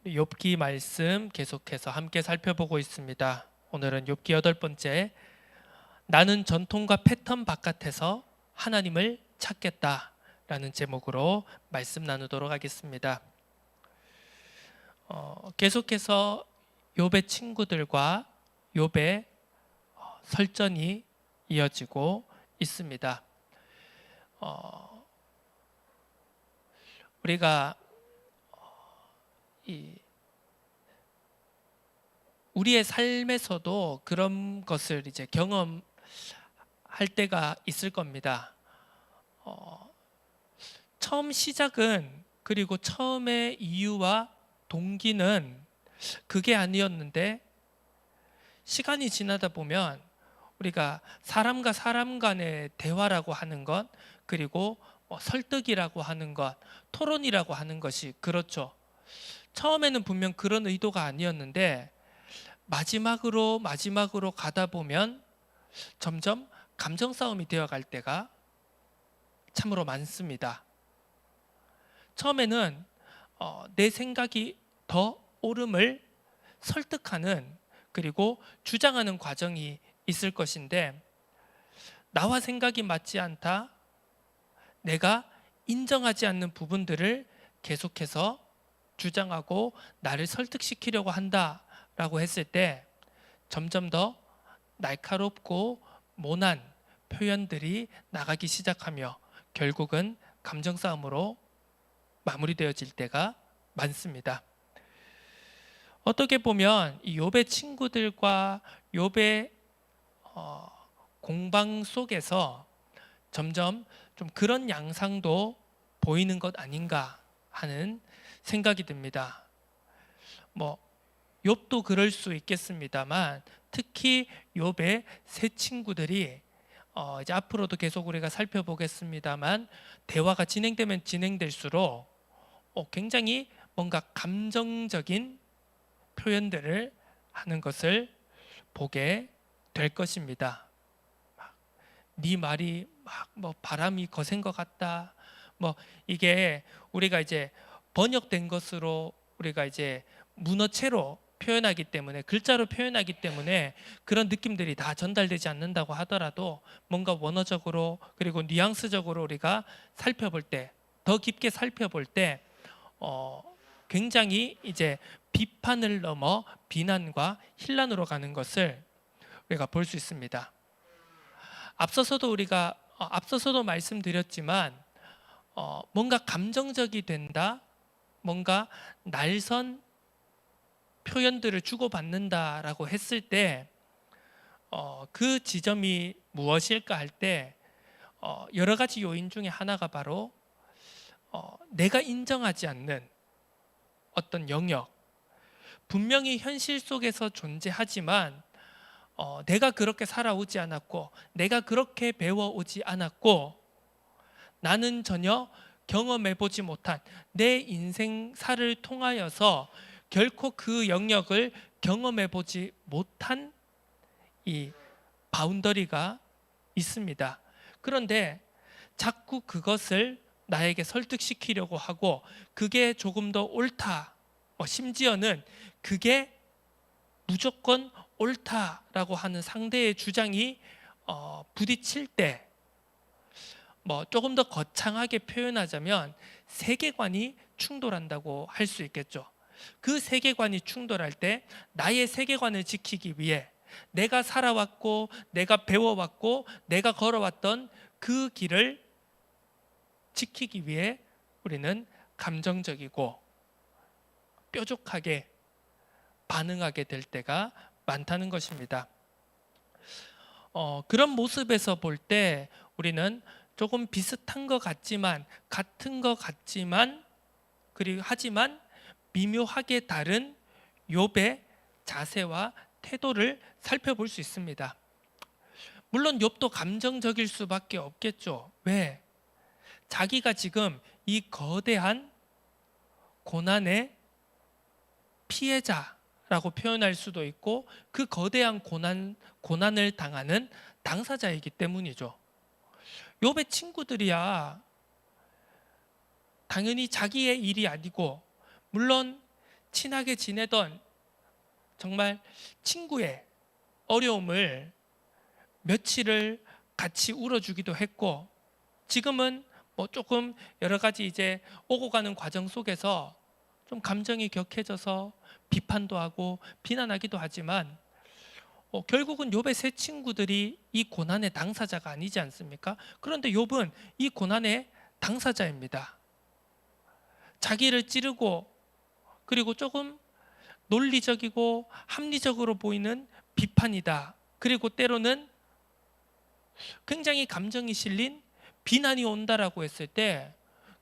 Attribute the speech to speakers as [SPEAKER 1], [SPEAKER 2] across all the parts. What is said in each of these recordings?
[SPEAKER 1] 욥기 말씀 계속해서 함께 살펴보고 있습니다. 오늘은 욥기 8번째, 나는 전통과 패턴 바깥에서 하나님을 찾겠다라는 제목으로 말씀 나누도록 하겠습니다. 계속해서 욥의 친구들과 욥의 설전이 이어지고 있습니다. 우리가 우리의 삶에서도 그런 것을 이제 경험할 때가 있을 겁니다. 처음 시작은, 그리고 처음의 이유와 동기는 그게 아니었는데, 시간이 지나다 보면 우리가 사람과 사람 간의 대화라고 하는 것, 그리고 설득이라고 하는 것, 토론이라고 하는 것이 그렇죠. 처음에는 분명 그런 의도가 아니었는데 마지막으로 가다 보면 점점 감정 싸움이 되어갈 때가 참으로 많습니다. 처음에는 내 생각이 더 옳음을 설득하는, 그리고 주장하는 과정이 있을 것인데, 나와 생각이 맞지 않다, 내가 인정하지 않는 부분들을 계속해서 주장하고 나를 설득시키려고 한다라고 했을 때 점점 더 날카롭고 모난 표현들이 나가기 시작하며 결국은 감정 싸움으로 마무리되어질 때가 많습니다. 어떻게 보면 이 욥의 친구들과 욥의 공방 속에서 점점 좀 그런 양상도 보이는 것 아닌가 하는 생각이 듭니다. 욥도 그럴 수 있겠습니다만, 특히 욥의 세 친구들이 이제 앞으로도 계속 우리가 살펴보겠습니다만, 대화가 진행되면 진행될수록 굉장히 뭔가 감정적인 표현들을 하는 것을 보게 될 것입니다. 네 말이 바람이 거센 것 같다. 이게 우리가 이제 번역된 것으로 우리가 이제 문어체로 표현하기 때문에, 글자로 표현하기 때문에 그런 느낌들이 다 전달되지 않는다고 하더라도, 뭔가 원어적으로 그리고 뉘앙스적으로 우리가 살펴볼 때, 더 깊게 살펴볼 때 굉장히 이제 비판을 넘어 비난과 hin란으로 가는 것을 우리가 볼 수 있습니다. 앞서서도 말씀드렸지만, 뭔가 감정적이 된다, 뭔가 날선 표현들을 주고받는다라고 했을 때 그 지점이 무엇일까 할 때 여러 가지 요인 중에 하나가 바로 내가 인정하지 않는 어떤 영역, 분명히 현실 속에서 존재하지만 내가 그렇게 살아오지 않았고, 내가 그렇게 배워오지 않았고, 나는 전혀 경험해보지 못한 내 인생사를 통하여서 결코 그 영역을 경험해보지 못한 이 바운더리가 있습니다. 그런데 자꾸 그것을 나에게 설득시키려고 하고, 그게 조금 더 옳다, 심지어는 그게 무조건 옳다라고 하는 상대의 주장이 부딪힐 때, 조금 더 거창하게 표현하자면 세계관이 충돌한다고 할 수 있겠죠. 그 세계관이 충돌할 때 나의 세계관을 지키기 위해, 내가 살아왔고 내가 배워왔고 내가 걸어왔던 그 길을 지키기 위해 우리는 감정적이고 뾰족하게 반응하게 될 때가 많다는 것입니다. 그런 모습에서 볼 때 우리는 조금 비슷한 것 같지만, 같은 것 같지만, 그리고 하지만 미묘하게 다른 욥의 자세와 태도를 살펴볼 수 있습니다. 물론 욥도 감정적일 수밖에 없겠죠. 왜? 자기가 지금 이 거대한 고난의 피해자라고 표현할 수도 있고, 그 거대한 고난을 당하는 당사자이기 때문이죠. 욥의 친구들이야 당연히 자기의 일이 아니고, 물론 친하게 지내던 정말 친구의 어려움을 며칠을 같이 울어주기도 했고, 지금은 뭐 조금 여러 가지 이제 오고 가는 과정 속에서 좀 감정이 격해져서 비판도 하고 비난하기도 하지만, 결국은 욥의 세 친구들이 이 고난의 당사자가 아니지 않습니까? 그런데 욥은 이 고난의 당사자입니다. 자기를 찌르고, 그리고 조금 논리적이고 합리적으로 보이는 비판이다, 그리고 때로는 굉장히 감정이 실린 비난이 온다라고 했을 때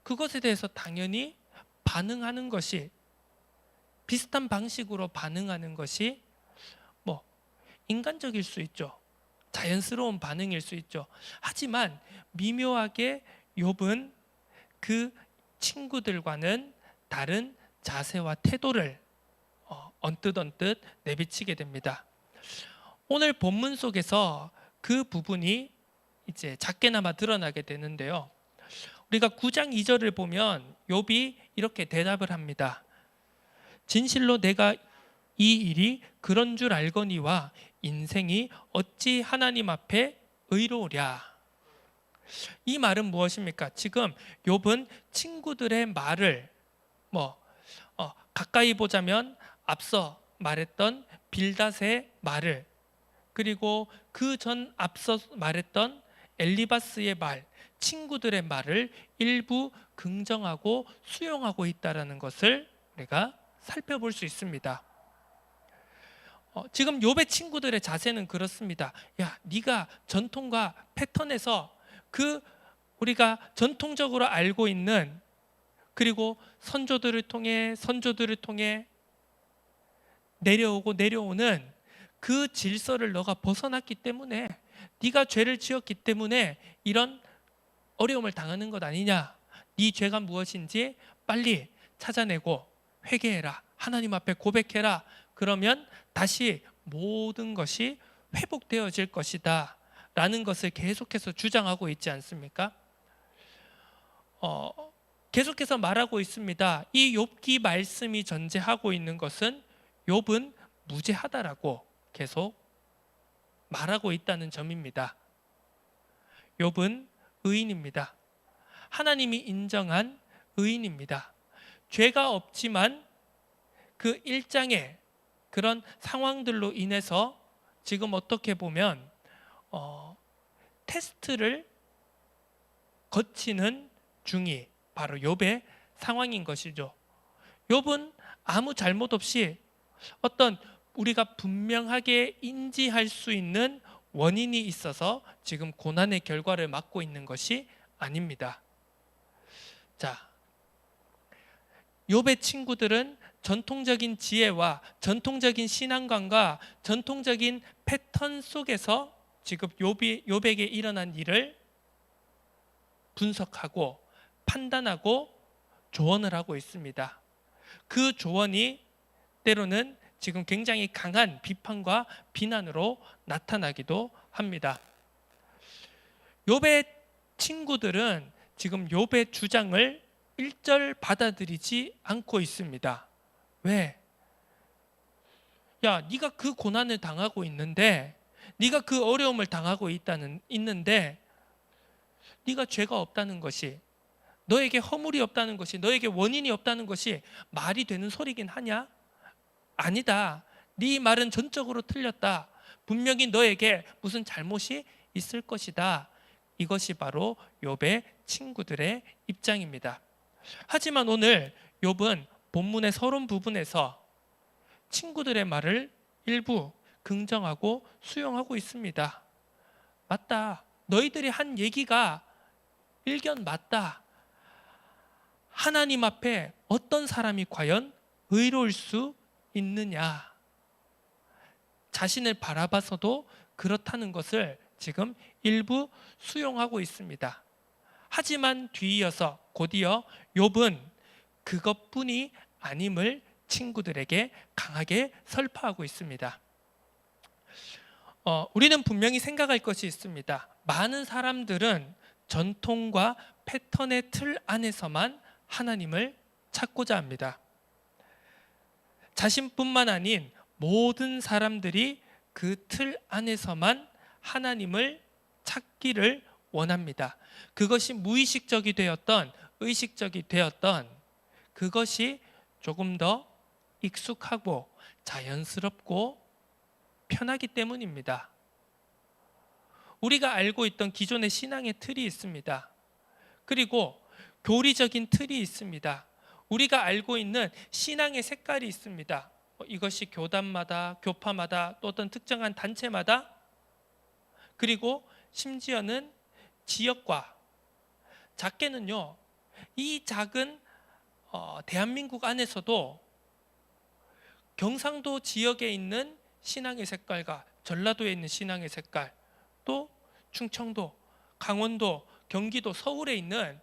[SPEAKER 1] 그것에 대해서 당연히 반응하는 것이, 비슷한 방식으로 반응하는 것이 뭐 인간적일 수 있죠. 자연스러운 반응일 수 있죠. 하지만 미묘하게 욥은 그 친구들과는 다른 자세와 태도를 언뜻 내비치게 됩니다. 오늘 본문 속에서 그 부분이 이제 작게나마 드러나게 되는데요. 우리가 9장 2절을 보면 욥이 이렇게 대답을 합니다. 진실로 내가 이 일이 그런 줄 알거니와 인생이 어찌 하나님 앞에 의로우랴. 이 말은 무엇입니까? 지금 욥은 친구들의 말을 가까이 보자면 앞서 말했던 빌닷의 말을, 그리고 그 전 앞서 말했던 엘리바스의 말, 친구들의 말을 일부 긍정하고 수용하고 있다는 것을 우리가 살펴볼 수 있습니다. 지금 욥의 친구들의 자세는 그렇습니다. 야, 네가 전통과 패턴에서 그 우리가 전통적으로 알고 있는, 그리고 선조들을 통해 내려오는 그 질서를 너가 벗어났기 때문에, 네가 죄를 지었기 때문에 이런 어려움을 당하는 것 아니냐. 네 죄가 무엇인지 빨리 찾아내고 회개해라. 하나님 앞에 고백해라. 그러면 다시 모든 것이 회복되어질 것이다 라는 것을 계속해서 주장하고 있지 않습니까? 계속해서 말하고 있습니다. 이 욥기 말씀이 전제하고 있는 것은 욥은 무죄하다라고 계속 말하고 있다는 점입니다. 욥은 의인입니다. 하나님이 인정한 의인입니다. 죄가 없지만 그 일장의 그런 상황들로 인해서 지금 어떻게 보면 테스트를 거치는 중이 바로 욥의 상황인 것이죠. 욥은 아무 잘못 없이 어떤 우리가 분명하게 인지할 수 있는 원인이 있어서 지금 고난의 결과를 맞고 있는 것이 아닙니다. 자, 욥의 친구들은 전통적인 지혜와 전통적인 신앙관과 전통적인 패턴 속에서 지금 욥에게 일어난 일을 분석하고 판단하고 조언을 하고 있습니다. 그 조언이 때로는 지금 굉장히 강한 비판과 비난으로 나타나기도 합니다. 욥의 친구들은 지금 욥의 주장을 일절 받아들이지 않고 있습니다. 왜? 야, 네가 그 고난을 당하고 있는데, 네가 그 어려움을 당하고 있는데 네가 죄가 없다는 것이, 너에게 허물이 없다는 것이, 너에게 원인이 없다는 것이 말이 되는 소리긴 하냐? 아니다. 네 말은 전적으로 틀렸다. 분명히 너에게 무슨 잘못이 있을 것이다. 이것이 바로 욥의 친구들의 입장입니다. 하지만 오늘 욥은 본문의 서론 부분에서 친구들의 말을 일부 긍정하고 수용하고 있습니다. 맞다. 너희들이 한 얘기가 일견 맞다. 하나님 앞에 어떤 사람이 과연 의로울 수 있느냐. 자신을 바라봐서도 그렇다는 것을 지금 일부 수용하고 있습니다. 하지만 뒤이어서 곧이어 욥은 그것뿐이 아님을 친구들에게 강하게 설파하고 있습니다. 우리는 분명히 생각할 것이 있습니다. 많은 사람들은 전통과 패턴의 틀 안에서만 하나님을 찾고자 합니다. 자신뿐만 아닌 모든 사람들이 그 틀 안에서만 하나님을 찾기를 원합니다. 그것이 무의식적이 되었던 의식적이 되었던 그것이 조금 더 익숙하고 자연스럽고 편하기 때문입니다. 우리가 알고 있던 기존의 신앙의 틀이 있습니다. 그리고 교리적인 틀이 있습니다. 우리가 알고 있는 신앙의 색깔이 있습니다. 이것이 교단마다, 교파마다, 또 어떤 특정한 단체마다, 그리고 심지어는 지역과, 작게는요, 이 작은 대한민국 안에서도 경상도 지역에 있는 신앙의 색깔과 전라도에 있는 신앙의 색깔, 또 충청도, 강원도, 경기도, 서울에 있는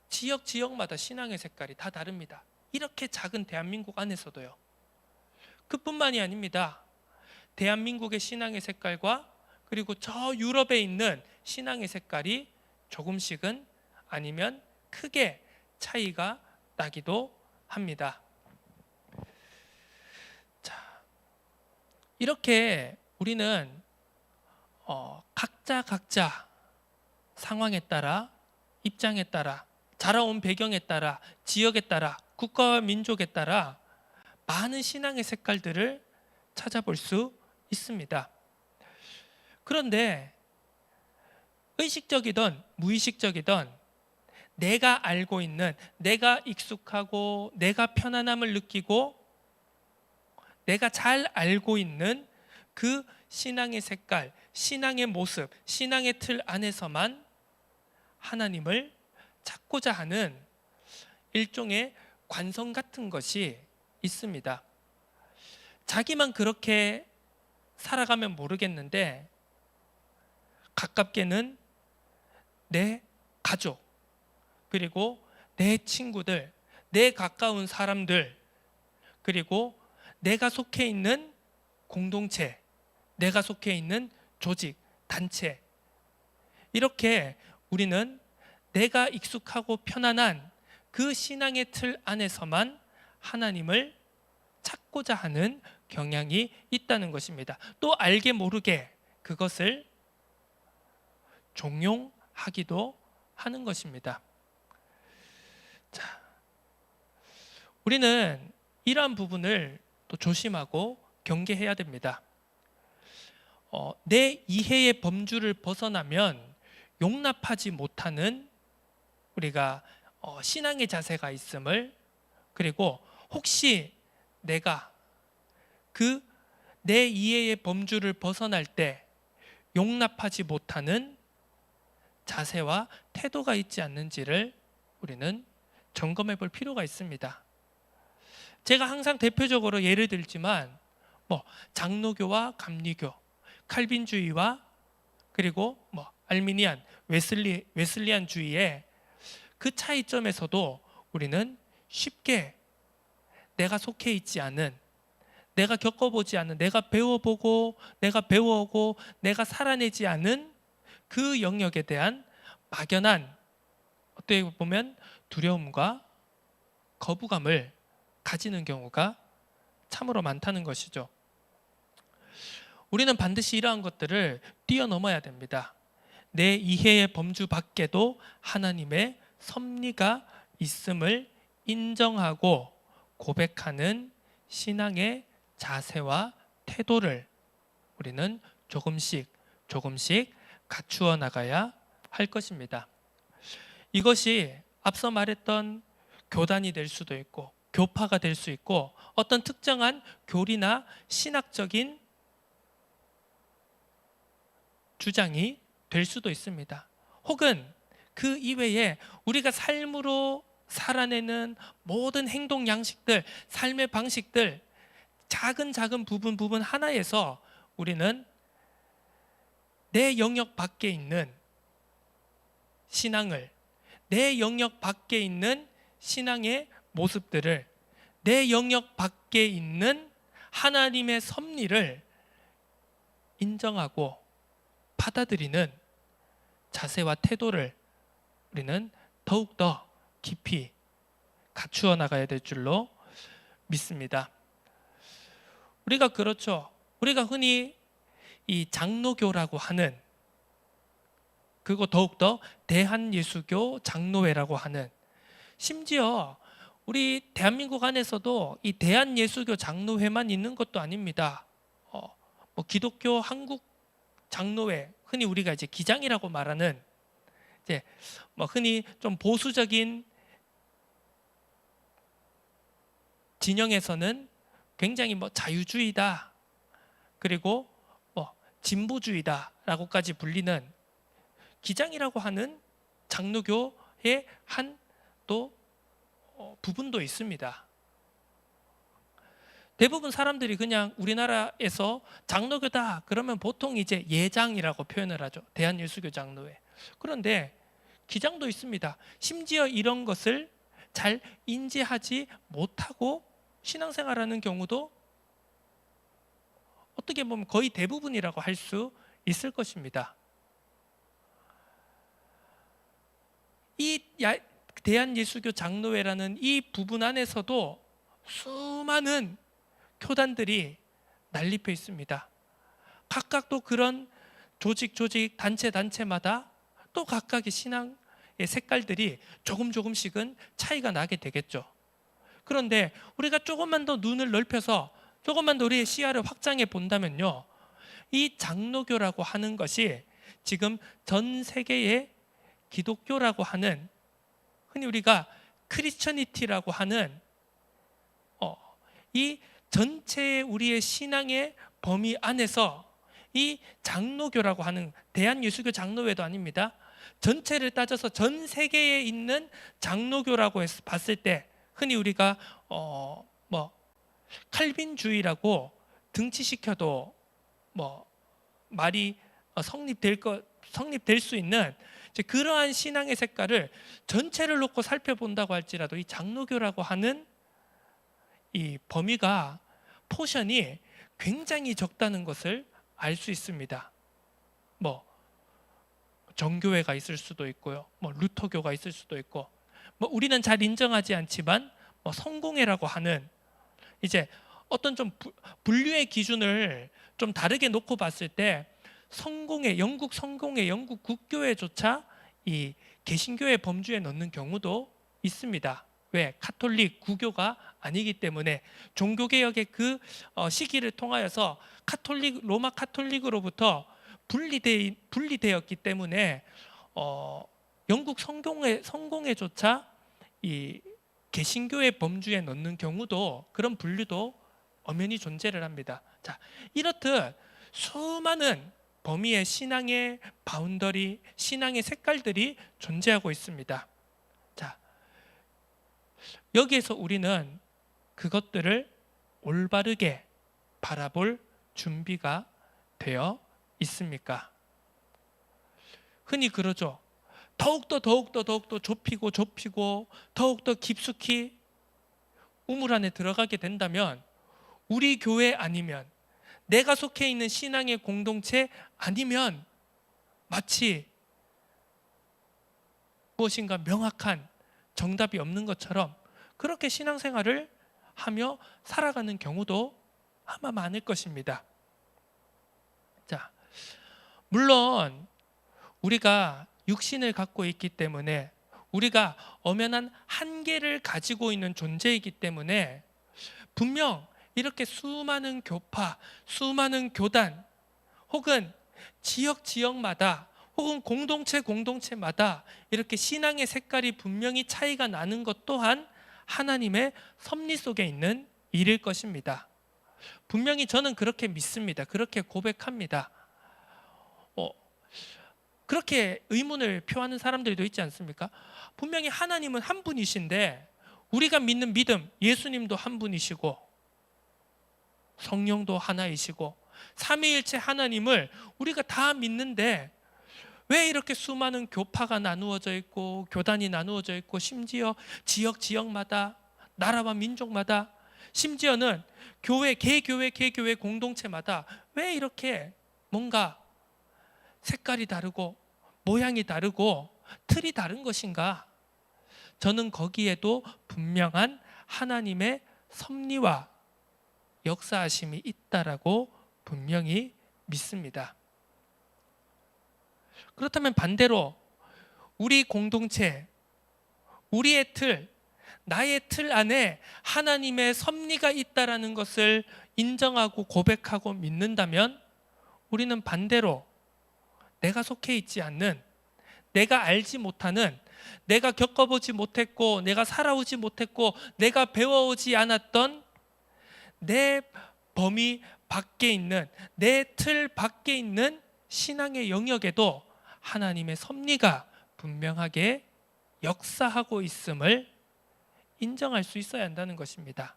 [SPEAKER 1] 지역마다 신앙의 색깔이 다 다릅니다. 이렇게 작은 대한민국 안에서도요. 그뿐만이 아닙니다. 대한민국의 신앙의 색깔과 그리고 저 유럽에 있는 신앙의 색깔이 조금씩은 아니면 크게 차이가 나기도 합니다. 자, 이렇게 우리는 각자 상황에 따라, 입장에 따라, 자라온 배경에 따라, 지역에 따라, 국가와 민족에 따라 많은 신앙의 색깔들을 찾아볼 수 있습니다. 그런데 의식적이든 무의식적이든 내가 알고 있는, 내가 익숙하고 내가 편안함을 느끼고 내가 잘 알고 있는 그 신앙의 색깔, 신앙의 모습, 신앙의 틀 안에서만 하나님을 찾고자 하는 일종의 관성 같은 것이 있습니다. 자기만 그렇게 살아가면 모르겠는데 가깝게는 내 가족, 그리고 내 친구들, 내 가까운 사람들, 그리고 내가 속해 있는 공동체, 내가 속해 있는 조직, 단체, 이렇게 우리는 내가 익숙하고 편안한 그 신앙의 틀 안에서만 하나님을 찾고자 하는 경향이 있다는 것입니다. 또 알게 모르게 그것을 종용하기도 하는 것입니다. 자, 우리는 이러한 부분을 또 조심하고 경계해야 됩니다. 내 이해의 범주를 벗어나면 용납하지 못하는 우리가 신앙의 자세가 있음을, 그리고 혹시 내가 그 내 이해의 범주를 벗어날 때 용납하지 못하는 자세와 태도가 있지 않는지를 우리는 점검해 볼 필요가 있습니다. 제가 항상 대표적으로 예를 들지만 장로교와 감리교, 칼빈주의와 그리고 알미니안, 웨슬리안주의의 그 차이점에서도 우리는 쉽게 내가 속해 있지 않은, 내가 겪어보지 않은, 내가 배워보고 내가 배워오고 내가 살아내지 않은 그 영역에 대한 막연한, 어떻게 보면 두려움과 거부감을 가지는 경우가 참으로 많다는 것이죠. 우리는 반드시 이러한 것들을 뛰어넘어야 됩니다. 내 이해의 범주 밖에도 하나님의 섭리가 있음을 인정하고 고백하는 신앙의 자세와 태도를 우리는 조금씩 갖추어 나가야 할 것입니다. 이것이 앞서 말했던 교단이 될 수도 있고 교파가 될 수 있고 어떤 특정한 교리나 신학적인 주장이 될 수도 있습니다. 혹은 그 이외에 우리가 삶으로 살아내는 모든 행동 양식들, 삶의 방식들, 작은 부분 하나에서 우리는 내 영역 밖에 있는 신앙을, 내 영역 밖에 있는 신앙의 모습들을, 내 영역 밖에 있는 하나님의 섭리를 인정하고 받아들이는 자세와 태도를 우리는 더욱더 깊이 갖추어 나가야 될 줄로 믿습니다. 우리가 그렇죠. 우리가 흔히 이 장로교라고 하는, 그리고 더욱더 대한예수교 장로회라고 하는, 심지어 우리 대한민국 안에서도 이 대한예수교 장로회만 있는 것도 아닙니다. 뭐 기독교 한국 장로회, 흔히 우리가 이제 기장이라고 말하는, 이제 뭐 흔히 좀 보수적인 진영에서는 굉장히 뭐 자유주의다, 그리고 뭐 진보주의다라고까지 불리는 기장이라고 하는 장로교의 한 또 부분도 있습니다. 대부분 사람들이 그냥 우리나라에서 장로교다 그러면 보통 이제 예장이라고 표현을 하죠. 대한예수교 장로회. 그런데 기장도 있습니다. 심지어 이런 것을 잘 인지하지 못하고 신앙생활하는 경우도 어떻게 보면 거의 대부분이라고 할 수 있을 것입니다. 이 대한예수교 장로회라는 이 부분 안에서도 수많은 교단들이 난립해 있습니다. 각각 또 그런 조직, 단체마다 또 각각의 신앙의 색깔들이 조금씩은 차이가 나게 되겠죠. 그런데 우리가 조금만 더 눈을 넓혀서 조금만 더 우리의 시야를 확장해 본다면요, 이 장로교라고 하는 것이 지금 전 세계의 기독교라고 하는, 흔히 우리가 크리스천니티라고 하는 이 전체의 우리의 신앙의 범위 안에서 이 장로교라고 하는, 대한예수교 장로회도 아닙니다. 전체를 따져서 전 세계에 있는 장로교라고 봤을 때 흔히 우리가 뭐 칼빈주의라고 등치시켜도 뭐 말이 성립될 수 있는 그러한 신앙의 색깔을 전체를 놓고 살펴본다고 할지라도 이 장로교라고 하는 이 범위가, 포션이 굉장히 적다는 것을 알 수 있습니다. 뭐 정교회가 있을 수도 있고요, 뭐 루터교가 있을 수도 있고, 뭐 우리는 잘 인정하지 않지만 뭐 성공회라고 하는, 이제 어떤 좀 분류의 기준을 좀 다르게 놓고 봤을 때 영국 성공회, 영국 국교회조차 이 개신교의 범주에 넣는 경우도 있습니다. 왜? 카톨릭 구교가 아니기 때문에, 종교개혁의 그 시기를 통하여서 로마 카톨릭으로부터 분리되었기 때문에 영국 성공회조차 이 개신교의 범주에 넣는 경우도, 그런 분류도 엄연히 존재를 합니다. 자, 이렇듯 수많은 범위의 신앙의 바운더리, 신앙의 색깔들이 존재하고 있습니다. 자, 여기에서 우리는 그것들을 올바르게 바라볼 준비가 되어 있습니까? 흔히 그러죠. 더욱더 좁히고 더욱더 깊숙이 우물 안에 들어가게 된다면, 우리 교회 아니면, 내가 속해 있는 신앙의 공동체 아니면 마치 무엇인가 명확한 정답이 없는 것처럼 그렇게 신앙생활을 하며 살아가는 경우도 아마 많을 것입니다. 자, 물론 우리가 육신을 갖고 있기 때문에, 우리가 엄연한 한계를 가지고 있는 존재이기 때문에, 분명 이렇게 수많은 교파, 수많은 교단, 혹은 지역마다, 혹은 공동체마다 이렇게 신앙의 색깔이 분명히 차이가 나는 것 또한 하나님의 섭리 속에 있는 일일 것입니다. 분명히 저는 그렇게 믿습니다. 그렇게 고백합니다. 그렇게 의문을 표하는 사람들도 있지 않습니까? 분명히 하나님은 한 분이신데, 우리가 믿는 믿음, 예수님도 한 분이시고 성령도 하나이시고 삼위일체 하나님을 우리가 다 믿는데, 왜 이렇게 수많은 교파가 나누어져 있고 교단이 나누어져 있고, 심지어 지역마다, 나라와 민족마다, 심지어는 개교회 공동체마다 왜 이렇게 뭔가 색깔이 다르고 모양이 다르고 틀이 다른 것인가? 저는 거기에도 분명한 하나님의 섭리와 역사하심이 있다라고 분명히 믿습니다. 그렇다면 반대로 우리 공동체, 우리의 틀, 나의 틀 안에 하나님의 섭리가 있다라는 것을 인정하고 고백하고 믿는다면 우리는 반대로 내가 속해 있지 않는, 내가 알지 못하는, 내가 겪어보지 못했고 내가 살아오지 못했고 내가 배워오지 않았던 내 범위 밖에 있는, 내 틀 밖에 있는 신앙의 영역에도 하나님의 섭리가 분명하게 역사하고 있음을 인정할 수 있어야 한다는 것입니다.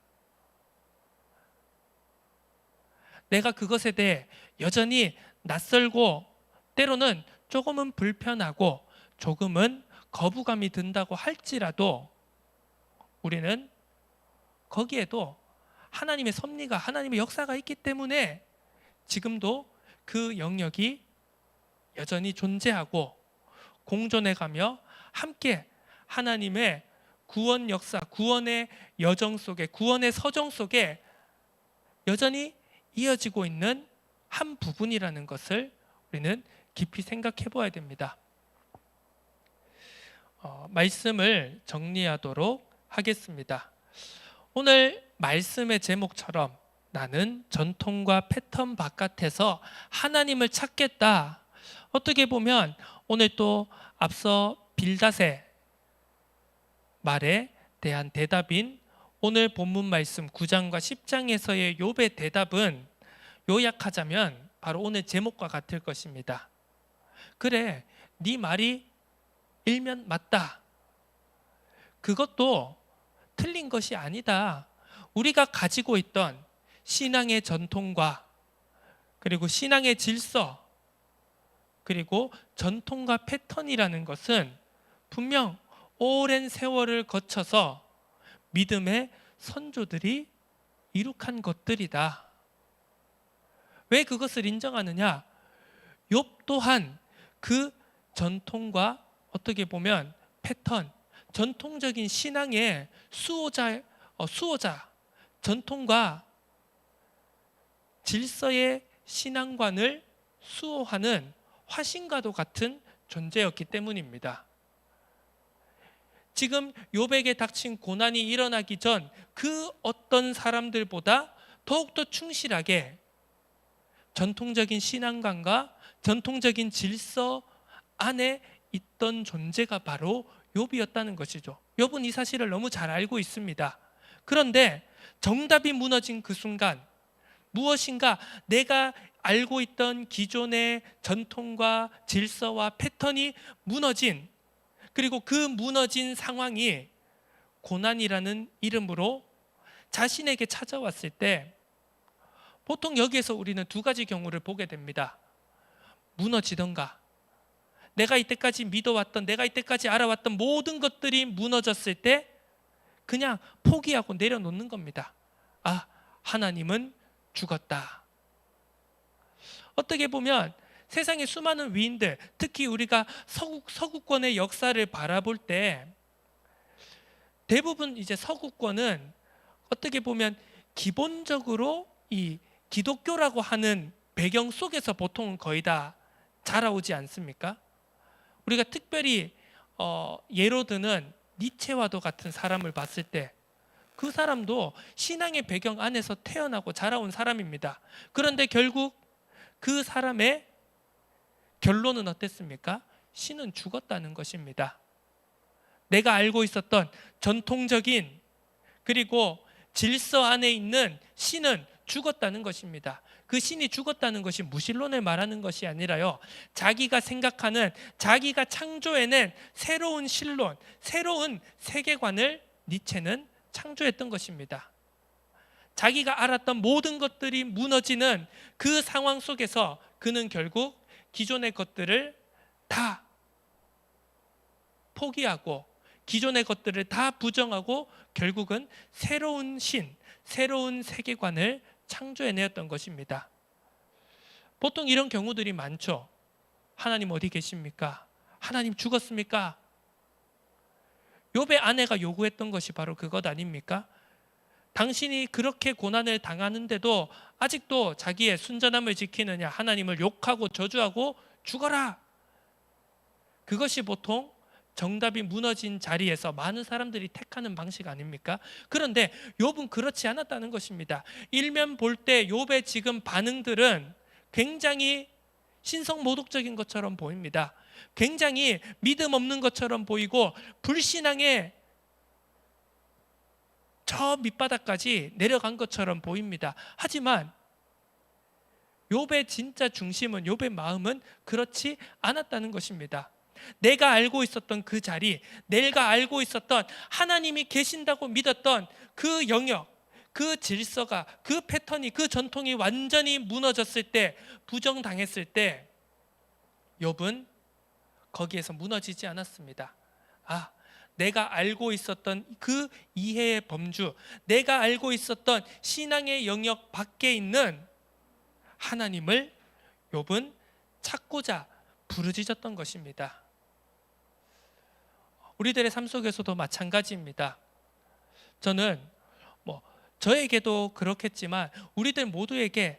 [SPEAKER 1] 내가 그것에 대해 여전히 낯설고 때로는 조금은 불편하고 조금은 거부감이 든다고 할지라도 우리는 거기에도 하나님의 섭리가, 하나님의 역사가 있기 때문에 지금도 그 영역이 여전히 존재하고 공존해가며 함께 하나님의 구원 역사, 구원의 여정 속에, 구원의 서정 속에 여전히 이어지고 있는 한 부분이라는 것을 우리는 깊이 생각해 보아야 됩니다. 말씀을 정리하도록 하겠습니다. 오늘 말씀의 제목처럼 나는 전통과 패턴 바깥에서 하나님을 찾겠다. 어떻게 보면 오늘 또 앞서 빌닷의 말에 대한 대답인 오늘 본문 말씀 9장과 10장에서의 욥의 대답은 요약하자면 바로 오늘 제목과 같을 것입니다. 그래, 네 말이 일면 맞다. 그것도 틀린 것이 아니다. 우리가 가지고 있던 신앙의 전통과 그리고 신앙의 질서 그리고 전통과 패턴이라는 것은 분명 오랜 세월을 거쳐서 믿음의 선조들이 이룩한 것들이다. 왜 그것을 인정하느냐? 욥 또한 그 전통과 어떻게 보면 패턴, 전통적인 신앙의 수호자, 전통과 질서의 신앙관을 수호하는 화신과도 같은 존재였기 때문입니다. 지금 욥에게 닥친 고난이 일어나기 전 그 어떤 사람들보다 더욱더 충실하게 전통적인 신앙관과 전통적인 질서 안에 있던 존재가 바로 욥이었다는 것이죠. 욥은 이 사실을 너무 잘 알고 있습니다. 그런데 정답이 무너진 그 순간 무엇인가 내가 알고 있던 기존의 전통과 질서와 패턴이 무너진, 그리고 그 무너진 상황이 고난이라는 이름으로 자신에게 찾아왔을 때 보통 여기에서 우리는 두 가지 경우를 보게 됩니다. 무너지던가 내가 이때까지 믿어왔던, 내가 이때까지 알아왔던 모든 것들이 무너졌을 때 그냥 포기하고 내려놓는 겁니다. 아, 하나님은 죽었다. 어떻게 보면 세상의 수많은 위인들, 특히 우리가 서구권의 역사를 바라볼 때 대부분 이제 서구권은 어떻게 보면 기본적으로 이 기독교라고 하는 배경 속에서 보통은 거의 다 자라오지 않습니까? 우리가 특별히 예로 드는 니체와도 같은 사람을 봤을 때 그 사람도 신앙의 배경 안에서 태어나고 자라온 사람입니다. 그런데 결국 그 사람의 결론은 어땠습니까? 신은 죽었다는 것입니다. 내가 알고 있었던 전통적인 그리고 질서 안에 있는 신은 죽었다는 것입니다. 그 신이 죽었다는 것이 무신론을 말하는 것이 아니라요, 자기가 생각하는, 자기가 창조해낸 새로운 신론, 새로운 세계관을 니체는 창조했던 것입니다. 자기가 알았던 모든 것들이 무너지는 그 상황 속에서 그는 결국 기존의 것들을 다 포기하고 기존의 것들을 다 부정하고 결국은 새로운 신, 새로운 세계관을 창조해내었던 것입니다. 보통 이런 경우들이 많죠. 하나님 어디 계십니까? 하나님 죽었습니까? 욥의 아내가 요구했던 것이 바로 그것 아닙니까? 당신이 그렇게 고난을 당하는데도 아직도 자기의 순전함을 지키느냐, 하나님을 욕하고 저주하고 죽어라. 그것이 보통 정답이 무너진 자리에서 많은 사람들이 택하는 방식 아닙니까? 그런데 욥은 그렇지 않았다는 것입니다. 일면 볼 때 욥의 지금 반응들은 굉장히 신성모독적인 것처럼 보입니다. 굉장히 믿음 없는 것처럼 보이고 불신앙의 저 밑바닥까지 내려간 것처럼 보입니다. 하지만 욥의 진짜 중심은, 욥의 마음은 그렇지 않았다는 것입니다. 내가 알고 있었던 그 자리, 내가 알고 있었던 하나님이 계신다고 믿었던 그 영역, 그 질서가, 그 패턴이, 그 전통이 완전히 무너졌을 때, 부정당했을 때 욥은 거기에서 무너지지 않았습니다. 내가 알고 있었던 그 이해의 범주, 내가 알고 있었던 신앙의 영역 밖에 있는 하나님을 욥은 찾고자 부르짖었던 것입니다. 우리들의 삶 속에서도 마찬가지입니다. 저는 저에게도 그렇겠지만 우리들 모두에게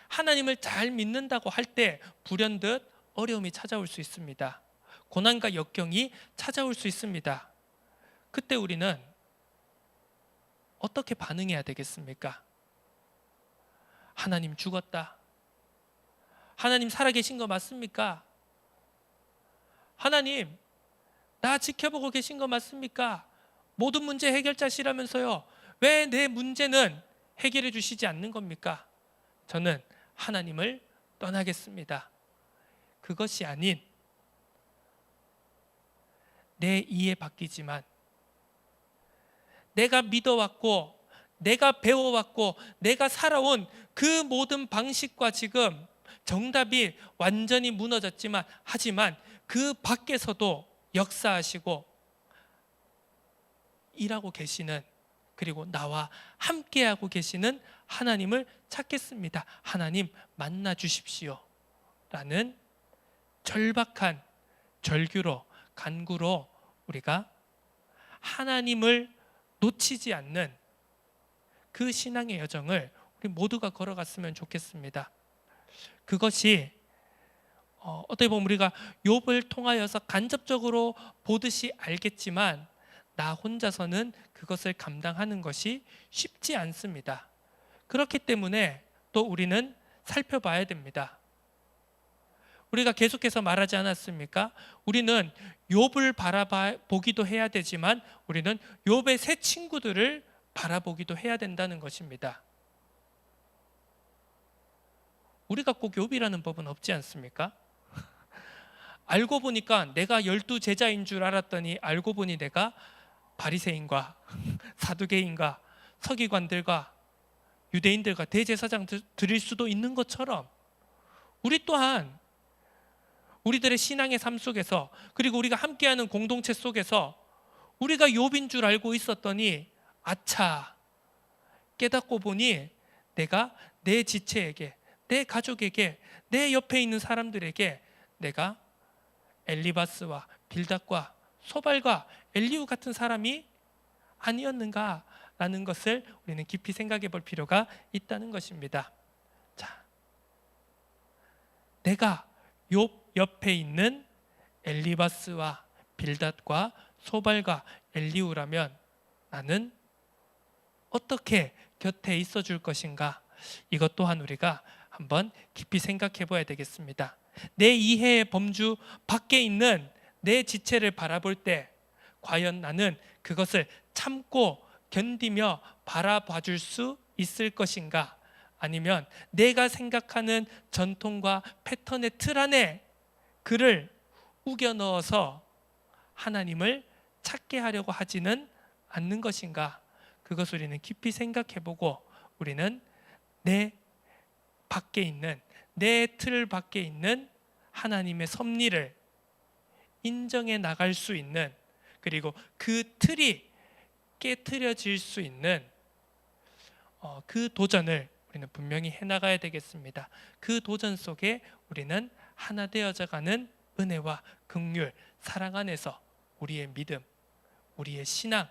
[SPEAKER 1] 하나님을 잘 믿는다고 할 때 불현듯 어려움이 찾아올 수 있습니다. 고난과 역경이 찾아올 수 있습니다. 그때 우리는 어떻게 반응해야 되겠습니까? 하나님 죽었다. 하나님 살아계신 거 맞습니까? 하나님 나 지켜보고 계신 거 맞습니까? 모든 문제 해결자시라면서요. 왜 내 문제는 해결해 주시지 않는 겁니까? 저는 하나님을 떠나겠습니다. 그것이 아닌 내 이해 바뀌지만 내가 믿어왔고 내가 배워왔고 내가 살아온 그 모든 방식과 지금 정답이 완전히 무너졌지만 하지만 그 밖에서도 역사하시고 일하고 계시는, 그리고 나와 함께하고 계시는 하나님을 찾겠습니다. 하나님 만나 주십시오 라는 절박한 절규로, 간구로 우리가 하나님을 놓치지 않는 그 신앙의 여정을 우리 모두가 걸어갔으면 좋겠습니다. 그것이 어떻게 보면 우리가 욥을 통하여서 간접적으로 보듯이 알겠지만 나 혼자서는 그것을 감당하는 것이 쉽지 않습니다. 그렇기 때문에 또 우리는 살펴봐야 됩니다. 우리가 계속해서 말하지 않았습니까? 우리는 욥을 바라보기도 해야 되지만 우리는 욥의 새 친구들을 바라보기도 해야 된다는 것입니다. 우리가 꼭 욥이라는 법은 없지 않습니까? 알고 보니까 내가 12제자인 줄 알았더니 알고 보니 내가 바리새인과 사두개인과 서기관들과 유대인들과 대제사장들일 수도 있는 것처럼 우리 또한 우리들의 신앙의 삶 속에서, 그리고 우리가 함께하는 공동체 속에서 우리가 욥인 줄 알고 있었더니 아차, 깨닫고 보니 내가 내 지체에게, 내 가족에게, 내 옆에 있는 사람들에게 내가 엘리바스와 빌닷과 소발과 엘리후 같은 사람이 아니었는가라는 것을 우리는 깊이 생각해 볼 필요가 있다는 것입니다. 자, 내가 욥 옆에 있는 엘리바스와 빌닷과 소발과 엘리후라면 나는 어떻게 곁에 있어 줄 것인가? 이것 또한 우리가 한번 깊이 생각해 봐야 되겠습니다. 내 이해의 범주 밖에 있는 내 지체를 바라볼 때 과연 나는 그것을 참고 견디며 바라봐 줄 수 있을 것인가? 아니면 내가 생각하는 전통과 패턴의 틀 안에 그를 우겨 넣어서 하나님을 찾게 하려고 하지는 않는 것인가? 그것을 우리는 깊이 생각해 보고 우리는 내 밖에 있는, 내 틀 밖에 있는 하나님의 섭리를 인정해 나갈 수 있는, 그리고 그 틀이 깨트려질 수 있는 그 도전을 우리는 분명히 해나가야 되겠습니다. 그 도전 속에 우리는 하나 되어져가는 은혜와 긍휼, 사랑 안에서 우리의 믿음, 우리의 신앙,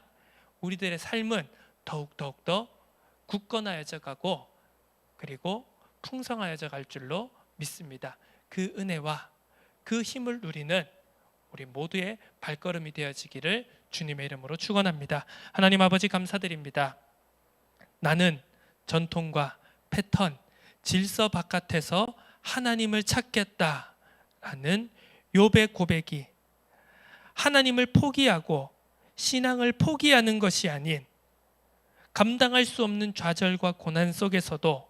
[SPEAKER 1] 우리들의 삶은 더욱 더 굳건하여져 가고 그리고 풍성하여져 갈 줄로 믿습니다. 그 은혜와 그 힘을 누리는 우리 모두의 발걸음이 되어지기를 주님의 이름으로 축원합니다. 하나님 아버지 감사드립니다. 나는 전통과 패턴, 질서 바깥에서 하나님을 찾겠다라는 욥의 고백이 하나님을 포기하고 신앙을 포기하는 것이 아닌 감당할 수 없는 좌절과 고난 속에서도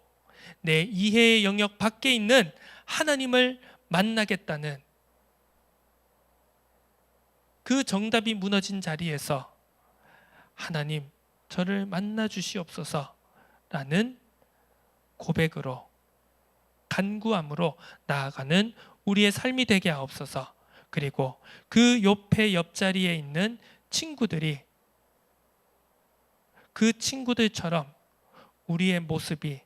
[SPEAKER 1] 내 이해의 영역 밖에 있는 하나님을 만나겠다는 그 정답이 무너진 자리에서 하나님 저를 만나 주시옵소서라는 고백으로 간구함으로 나아가는 우리의 삶이 되게 하옵소서. 그리고 그 옆에 옆자리에 있는 친구들이 그 친구들처럼 우리의 모습이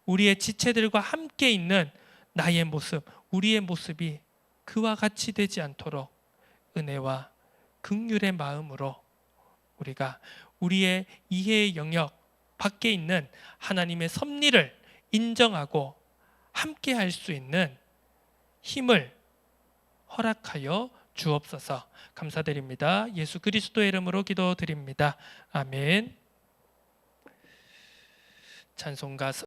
[SPEAKER 1] 우리의 지체들과 함께 있는 나의 모습, 우리의 모습이 그와 같이 되지 않도록 은혜와 긍휼의 마음으로 우리가 우리의 이해의 영역 밖에 있는 하나님의 섭리를 인정하고 함께 할 수 있는 힘을 허락하여 주옵소서. 감사드립니다. 예수 그리스도의 이름으로 기도드립니다. 아멘. 찬송가